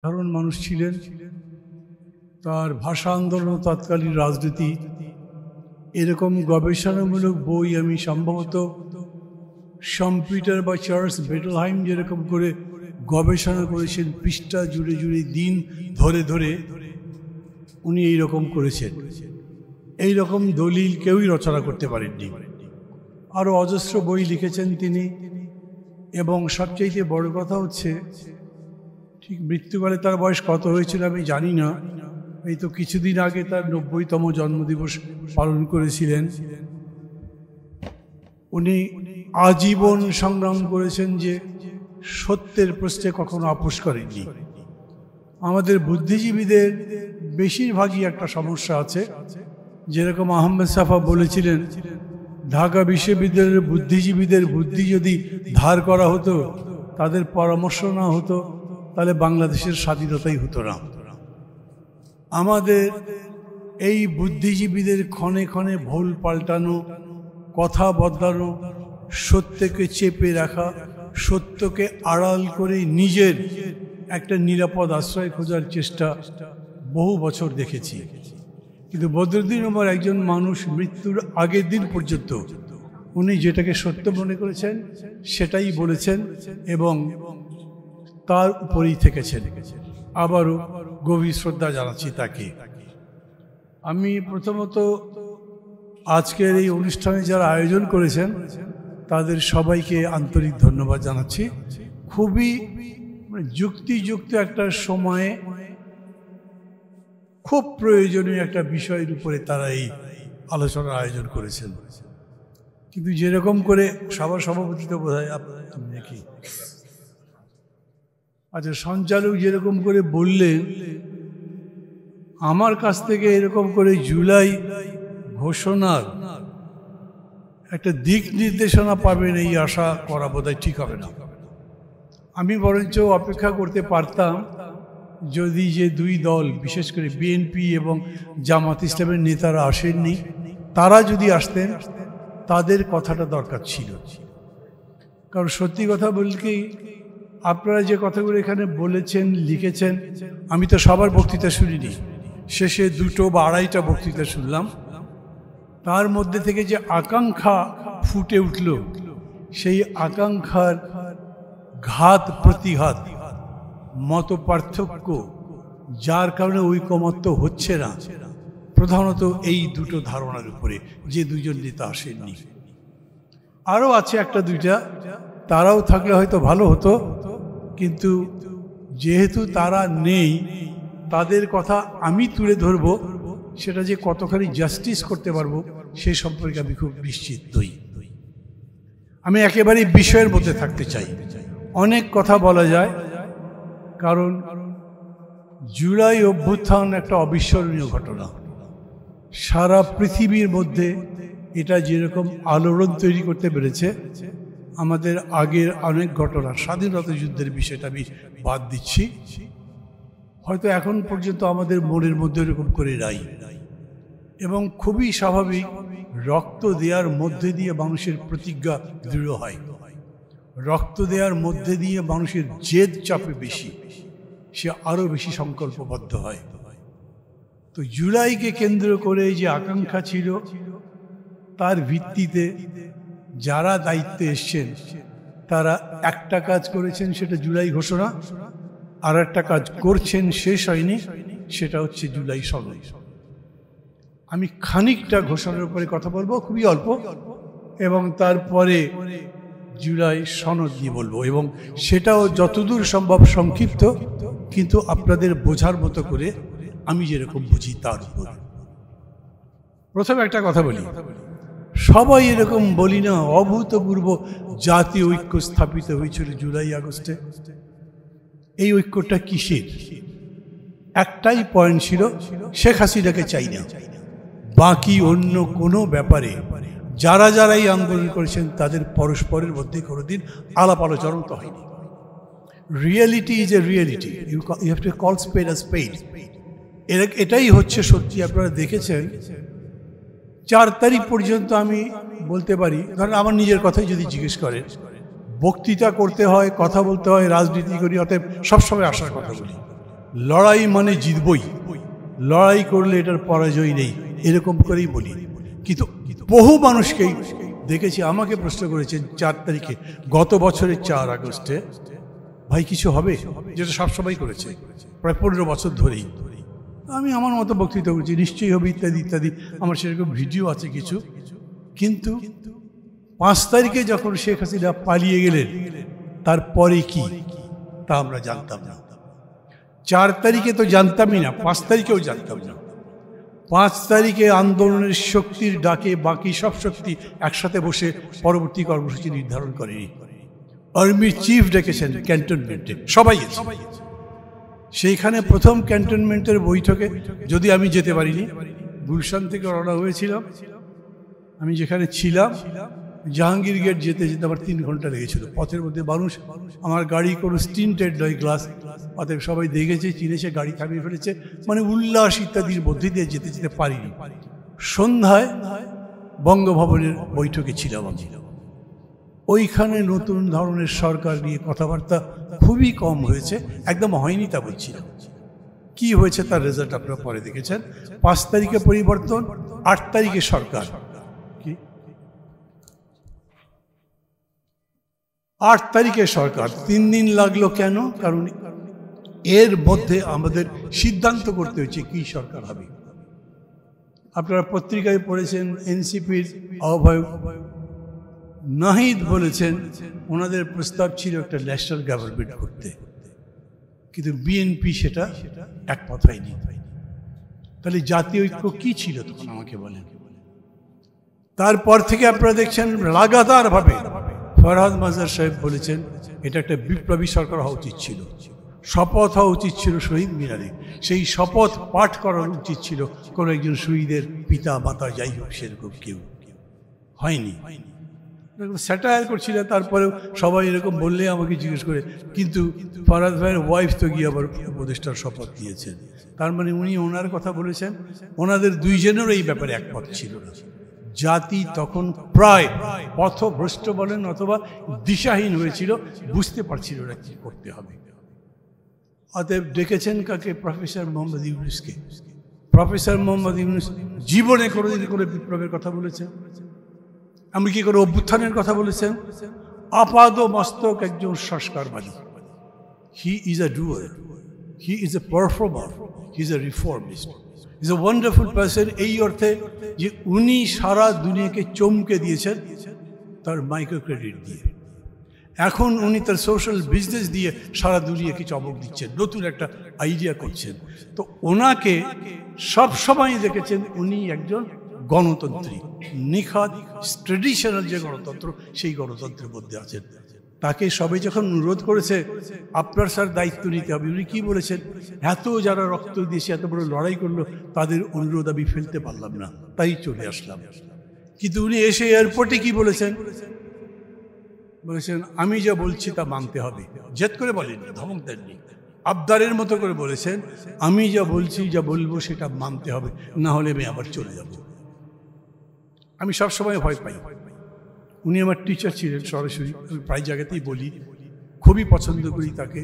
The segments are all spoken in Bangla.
সাধারণ মানুষ ছিলেন। তার ভাষা আন্দোলন, তৎকালীন রাজনীতি, এরকম গবেষণামূলক বই আমি সম্ভবত সম্পিটার বা চার্লস বেটলহাইম যেরকম করে গবেষণা করেছেন, পৃষ্ঠা জুড়ে জুড়ে দিন ধরে ধরে উনি এইরকম করেছেন। এই রকম দলিল কেউই রচনা করতে পারেননি। আরও অজস্র বই লিখেছেন তিনি। এবং সবচেয়ে বড় কথা হচ্ছে, ঠিক মৃত্যুকালে তার বয়স কত হয়েছিল আমি জানি না, এই তো কিছুদিন আগে তার ৯০তম জন্মদিবস পালন করেছিলেন। উনি আজীবন সংগ্রাম করেছেন যে সত্যের প্রশ্নে কখনো আপোষ করেননি। আমাদের বুদ্ধিজীবীদের বেশিরভাগই একটা সমস্যা আছে, যেরকম আহমেদ সাফা বলেছিলেন, ঢাকা বিশ্ববিদ্যালয়ের বুদ্ধিজীবীদের বুদ্ধি যদি ধার করা হতো, তাদের পরামর্শ না হতো, তাহলে বাংলাদেশের স্বাধীনতাই হতো না। আমাদের এই বুদ্ধিজীবীদের ক্ষণে ক্ষণে ভুল পাল্টানো, কথা বদলানো, সত্যকে চেপে রাখা, সত্যকে আড়াল করে নিজের একটা নিরাপদ আশ্রয় খোঁজার চেষ্টা বহু বছর দেখেছি। কিন্তু বদরুদ্দিন ওমর একজন মানুষ, মৃত্যুর আগের দিন পর্যন্ত উনি যেটাকে সত্য মনে করেছেন সেটাই বলেছেন এবং তার উপরেই থেকেছেন। আবারও গভীর শ্রদ্ধা জানাচ্ছি তাকে। আমি প্রথমত আজকের এই অনুষ্ঠানে যারা আয়োজন করেছেন তাদের সবাইকে আন্তরিক ধন্যবাদ জানাচ্ছি। খুবই যুক্তিযুক্ত একটা সময়ে খুব প্রয়োজনীয় একটা বিষয়ের উপরে তারা এই আলোচনার আয়োজন করেছেন। কিন্তু যেরকম করে সবার সভাপতিত্ব বোধ হয় নাকি, আচ্ছা, সঞ্চালক যেরকম করে বললেন, আমার কাছ থেকে এরকম করে জুলাই ঘোষণার একটা দিক নির্দেশনা পাবেন এই আশা করা বোধহয় ঠিক হবে না। আমি বরঞ্চ অপেক্ষা করতে পারতাম যদি যে দুই দল, বিশেষ করে বিএনপি এবং জামাত ইসলামের নেতারা আসেননি, তারা যদি আসতেন, তাদের কথাটা দরকার ছিল। কারণ সত্যি কথা বলতে আপনারা যে কথাগুলো এখানে বলেছেন, লিখেছেন, আমি তো সবার বক্তৃতা শুনিনি, শেষে ২টো বা ২.৫টা বক্তৃতা শুনলাম। তার মধ্যে থেকে যে আকাঙ্ক্ষা ফুটে উঠল, সেই আকাঙ্ক্ষার ঘাত প্রতিঘাত, মত পার্থক্য, যার কারণে ঐকমত্য হচ্ছে না, প্রধানত এই দুটো ধারণার উপরে, যে দুজন নেতা আসেননি। আরও আছে একটা দুইটা, তারাও থাকলে হয়তো ভালো হতো, কিন্তু যেহেতু তারা নেই, তাদের কথা আমি তুলে ধরব, সেটা যে কতখানি জাস্টিস করতে পারবো সে সম্পর্কে আমি খুব নিশ্চিত নই। আমি একেবারেই বিষয়ের মধ্যে থাকতে চাই। অনেক কথা বলা যায়, কারণ জুলাই অভ্যুত্থান একটা অবিস্মরণীয় ঘটনা। সারা পৃথিবীর মধ্যে এটা যেরকম আলোড়ন তৈরি করতে পেরেছে, আমাদের আগের অনেক ঘটনা, স্বাধীনতা যুদ্ধের বিষয়টা আমি বাদ দিচ্ছি, হয়তো এখন পর্যন্ত আমাদের মনের মধ্যে এরকম করে নাই। এবং খুবই স্বাভাবিক, রক্ত দেওয়ার মধ্যে দিয়ে মানুষের প্রতিজ্ঞা দৃঢ় হয়, রক্ত দেওয়ার মধ্যে দিয়ে মানুষের জেদ চাপে বেশি, সে আরও বেশি সংকল্পবদ্ধ হয়। তো জুলাইকে কেন্দ্র করে যে আকাঙ্ক্ষা ছিল, তার ভিত্তিতে যারা দায়িত্বে এসছেন তারা একটা কাজ করেছেন, সেটা জুলাই ঘোষণা, আর একটা কাজ করছেন, শেষ হয়নি, সেটা হচ্ছে জুলাই সনদ। আমি খানিকটা ঘোষণার উপরে কথা বলবো, খুবই অল্প, এবং তারপরে জুলাই সনদ নিয়ে বলবো, এবং সেটাও যতদূর সম্ভব সংক্ষিপ্ত, কিন্তু আপনাদের বোঝার মতো করে আমি যেরকম বুঝি তার উপর। প্রথমে একটা কথা বলি, সবাই এরকম বলি না, অভূতপূর্ব জাতীয় ঐক্য স্থাপিত হয়েছিল জুলাই আগস্টে। এই ঐক্যটা কিসের? একটাই পয়েন্ট ছিল, শেখ হাসিনাকে চাই না। বাকি অন্য কোনো ব্যাপারে যারা যারা এই আন্দোলন করেছেন তাদের পরস্পরের মধ্যে কোনোদিন আলাপ আলোচনা তো হয়নি। Reality is a reality, you have to call spade a spade. এটাই হচ্ছে সত্যি। আপনারা দেখেছেন ৪ তারিখ পর্যন্ত আমি বলতে পারি, ধরেন আমার নিজের কথাই যদি জিজ্ঞেস করেন, বক্তৃতা করতে হয়, কথা বলতে হয়, রাজনীতি করি, অতএব সবসময় আসার কথা বলি। লড়াই মানে জিতবই, লড়াই করলে এটার পরাজয় নেই, এরকম করেই বলি। কিন্তু বহু মানুষকেই দেখেছি আমাকে প্রশ্ন করেছেন 4 তারিখে, গত বছরের 4 আগস্টে, ভাই কিছু হবে, যেটা সবসময় করেছে প্রায় 15 বছর ধরেই। আমি আমার মতো বক্তৃতা করছি, নিশ্চয়ই হবে ইত্যাদি ইত্যাদি, আমার সেরকম ভিডিও আছে কিছু। কিন্তু 5 তারিখে যখন শেখ হাসিনা পালিয়ে গেলেন, তারপরে কি তা আমরা জানতাম না। 4 তারিখে তো জানতামই না, 5 তারিখেও জানতাম না। 5 তারিখে আন্দোলনের শক্তির ডাকে বাকি সব শক্তি একসাথে বসে পরবর্তী কর্মসূচি নির্ধারণ করেনি। আর্মি চিফ ডেকেছেন ক্যান্টনমেন্টে, সবাই আছে। সেইখানে প্রথম ক্যান্টনমেন্টের বৈঠকে, যদি আমি যেতে পারিনি, গুলশান থেকে রওনা হয়েছিলাম, আমি যেখানে ছিলাম জাহাঙ্গীর গেট যেতে যেতে আমার 3 ঘন্টা লেগেছিল। পথের মধ্যে মানুষ, আমার গাড়ি কোনো স্টিন্টেড নয়, গ্লাস, অতএব সবাই দেখেছে, চিনেছে, গাড়ি থামিয়ে ফেলেছে, মানে উল্লাস ইত্যাদির মধ্যে দিয়ে যেতে যেতে পারিনি। সন্ধ্যায় বঙ্গভবনের বৈঠকে ছিলাম আমি। ওইখানে নতুন ধরনের সরকার নিয়ে কথাবার্তা খুবই কম হয়েছে, একদম হয়নি তা বলছিলাম। কি হয়েছে তার রেজাল্ট আপনারা পরে দেখেছেন। 5 তারিখে পরিবর্তন, 8 তারিখে সরকার। কি 8 তারিখে সরকার, 3 দিন লাগলো কেন? কারণ এর মধ্যে আমাদের সিদ্ধান্ত করতে হয়েছে কি সরকার হবে। আপনারা পত্রিকায় পড়েছেন, এনসিপির আহ্বায়ক নাহিদ বলেছেন ওনাদের প্রস্তাব ছিল একটা ন্যাশনাল গভর্নমেন্ট করতে, কিন্তু বিএনপি সেটা একমত হয়নি। তাহলে জাতীয় ঐক্য কি ছিল তখন আমাকে বলেন। তারপর থেকে আপনারা দেখছেন লাগাতার ভাবে ফরহাদ মাজার সাহেব বলেছেন এটা একটা বিপ্লবী সরকার হওয়া উচিত ছিল, শপথ হওয়া উচিত ছিল শহীদ মিনারে, সেই শপথ পাঠ করা উচিত ছিল কোনো একজন শহীদের পিতা মাতা যাই হোক, সেরকম কেউ হয়নি। স্যাটায়ার করছিলেন, তারপরেও সবাই এরকম বললে আমাকে জিজ্ঞেস করে, কিন্তু ফরহাদ ভাইয়ের ওয়াইফ তো গিয়ে আবার উপদেষ্টার শপথ দিয়েছেন, তার মানে উনি ওনার কথা বলেছেন। ওনাদের দুইজনের এই ব্যাপারে একমত ছিল না। জাতি তখন প্রায় পথভ্রষ্ট বলেন অথবা দিশাহীন হয়েছিল, বুঝতে পারছিল না কি করতে হবে। অতএব ডেকেছেন কাকে? প্রফেসর মোহাম্মদ ইউনূসকে। প্রফেসর মোহাম্মদ ইউনূস জীবনে কোনোদিন করে বিপ্লবের কথা বলেছেন? এমনকি করে অভ্যুত্থানের কথা বলেছেন? আপাদ মস্তক একজন সংস্কারবাদী। He is a doer, he is a performer, he is a reformist, he is a wonderful person, এই অর্থে যে উনি সারা দুনিয়াকে চমকে দিয়েছেন তার মাইক্রো ক্রেডিট দিয়ে। এখন উনি তার সোশ্যাল বিজনেস দিয়ে সারা দুনিয়াকে চমক দিচ্ছেন, নতুন একটা আইডিয়া করছেন। তো ওনাকে সব সময় দেখেছেন উনি একজন গণতন্ত্রী, নিখাদ ট্রেডিশনাল যে গণতন্ত্র, সেই গণতন্ত্রের মধ্যে আছেন। তাকে সবাই যখন অনুরোধ করেছে আপনার স্যার দায়িত্ব নিতে হবে, উনি কি বলেছেন? এত যারা রক্ত দিয়েছে, এত বড় লড়াই করলো, তাদের অনুরোধ আমি ফেলতে পারলাম না, তাই চলে আসলাম। কিন্তু উনি এসে এয়ারপোর্টে কি বলেছেন? বলেছেন আমি যা বলছি তা মানতে হবে। জেদ করে বলেন, ধমক দেননি, আবদারের মতো করে বলেছেন আমি যা বলছি, যা বলবো সেটা মানতে হবে, না হলে আমি আবার চলে যাব। আমি সবসময় ভয় পাই। উনি আমার টিচার ছিলেন, সরাসরি আমি প্রায় জায়গাতেই বলি, খুবই পছন্দ করি তাকে,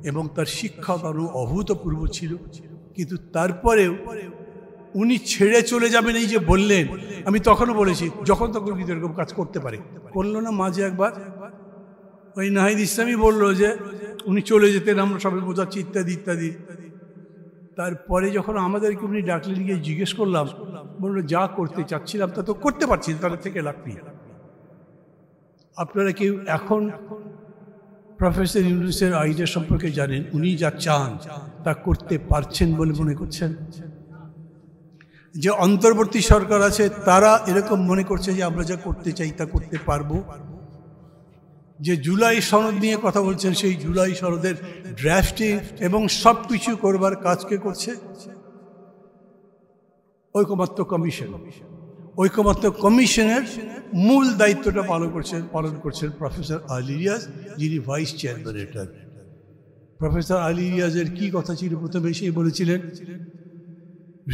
এবং তার শিক্ষা আরও অভূতপূর্ব ছিল। কিন্তু তারপরেও উনি ছেড়ে চলে যাবেন এই যে বললেন, আমি তখনও বলেছি যখন তখন কিন্তু এরকম কাজ করতে পারে, করলো না। মাঝে একবার ওই নাহিদ ইসলামী বললো যে উনি চলে যেতেন, আমরা সবাই বোঝাচ্ছি ইত্যাদি ইত্যাদি। তারপরে যখন আমাদেরকে উনি ডাকলেন, গিয়ে জিজ্ঞেস করলাম, বললো যা করতে চাচ্ছিলাম তা তো করতে পারছি, তার থেকে লাভ নেই। আপনারা কেউ এখন প্রফেসর ইউনূসের আইডিয়া সম্পর্কে জানেন? উনি যা চান তা করতে পারছেন বলে মনে করছেন? যে অন্তর্বর্তী সরকার আছে তারা এরকম মনে করছে যে আমরা যা করতে চাই তা করতে পারবো? যে জুলাই সনদ নিয়ে কথা বলছেন, সেই জুলাই সনদের ড্রাফটিং এবং সব কিছু করবার কাজকে করছে ঐকমত্য কমিশন। ঐকমত্য কমিশনের মূল দায়িত্বটা পালন করছেন প্রফেসর আলী রিয়াজ, যিনি ভাইস চেয়ারম্যান এটার। প্রফেসর আলী রিয়াজের কি কথা ছিল? প্রথমে সেই বলেছিলেন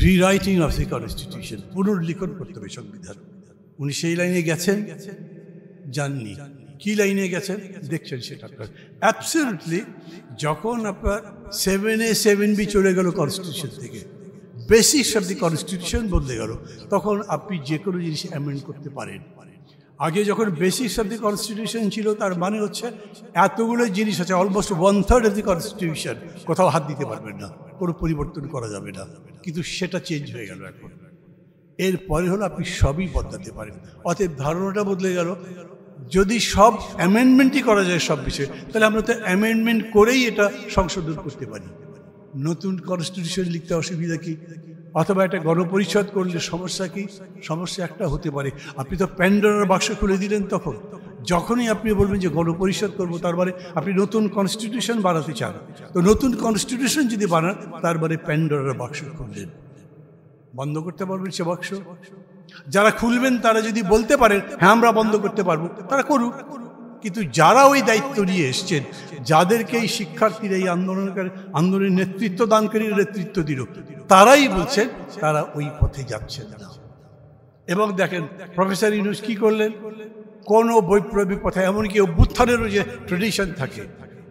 রিরাইটিং অফ দি কনস্টিটিউশন, পুনর্লিখন করতে হবে সংবিধান। উনি সেই লাইনে গেছেন? যাননি। কি লাইনে গেছেন দেখছেন সেটা। অ্যাবসলিউটলি যখন আপনার 7A 7B চলে গেল কনস্টিটিউশন থেকে, বেসিক্স অফ দি কনস্টিটিউশন বদলে গেল, তখন আপনি যে কোনো জিনিস অ্যামেন্ড করতে পারেন। আগে যখন বেসিক্স অফ দি কনস্টিটিউশন ছিল, তার মানে হচ্ছে এতগুলো জিনিস আছে, অলমোস্ট 1/3 অফ দি কনস্টিটিউশন, কোথাও হাত দিতে পারবেন না, কোনো পরিবর্তন করা যাবে না। কিন্তু সেটা চেঞ্জ হয়ে গেল এখন। এরপরে হলো আপনি সবই বদলাতে পারেন। অতএব ধারণাটা বদলে গেল। যদি সব অ্যামেন্ডমেন্টই করা যায় সব বিষয়ে, তাহলে আমরা তো অ্যামেন্ডমেন্ট করেই এটা সংশোধন করতে পারি। নতুন কনস্টিটিউশন লিখতে অসুবিধা কি? অথবা একটা গণপরিষদ করলে সমস্যা কি? সমস্যা একটা হতে পারে, আপনি তো প্যান্ডোরার বাক্স খুলে দিলেন। তখন যখনই আপনি বলবেন যে গণপরিষদ করবো, তার মানে আপনি নতুন কনস্টিটিউশন বানাতে চান। তো নতুন কনস্টিটিউশন যদি বানান, তার মানে প্যান্ডোরার বাক্স খুললেন। বন্ধ করতে পারবেন সে বাক্স? যারা খুলবেন তারা যদি বলতে পারেন হ্যাঁ আমরা বন্ধ করতে পারবো, তারা করুক। কিন্তু যারা ওই দায়িত্ব নিয়ে এসছেন, যাদেরকে এই শিক্ষার্থীরা এই আন্দোলনের নেতৃত্ব দানকারী নেতৃত্ব দিল, তারাই বলছেন তারা ওই পথে যাচ্ছেন না। এবং দেখেন প্রফেসর ইউনূস কি করলেন, কোনো বৈপ্লবিক পথে, এমনকি অভ্যুত্থানেরও যে ট্রেডিশন থাকে,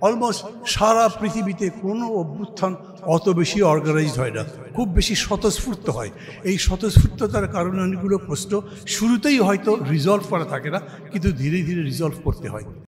অলমোস্ট সারা পৃথিবীতে কোনো অভ্যুত্থান অত বেশি অর্গানাইজড হয় না, খুব বেশি স্বতঃস্ফূর্ত হয়। এই স্বতঃস্ফূর্ততার কারণে অনেকগুলো প্রশ্ন শুরুতেই হয়তো রিজলভ করা থাকে না, কিন্তু ধীরে ধীরে রিজলভ করতে হয়।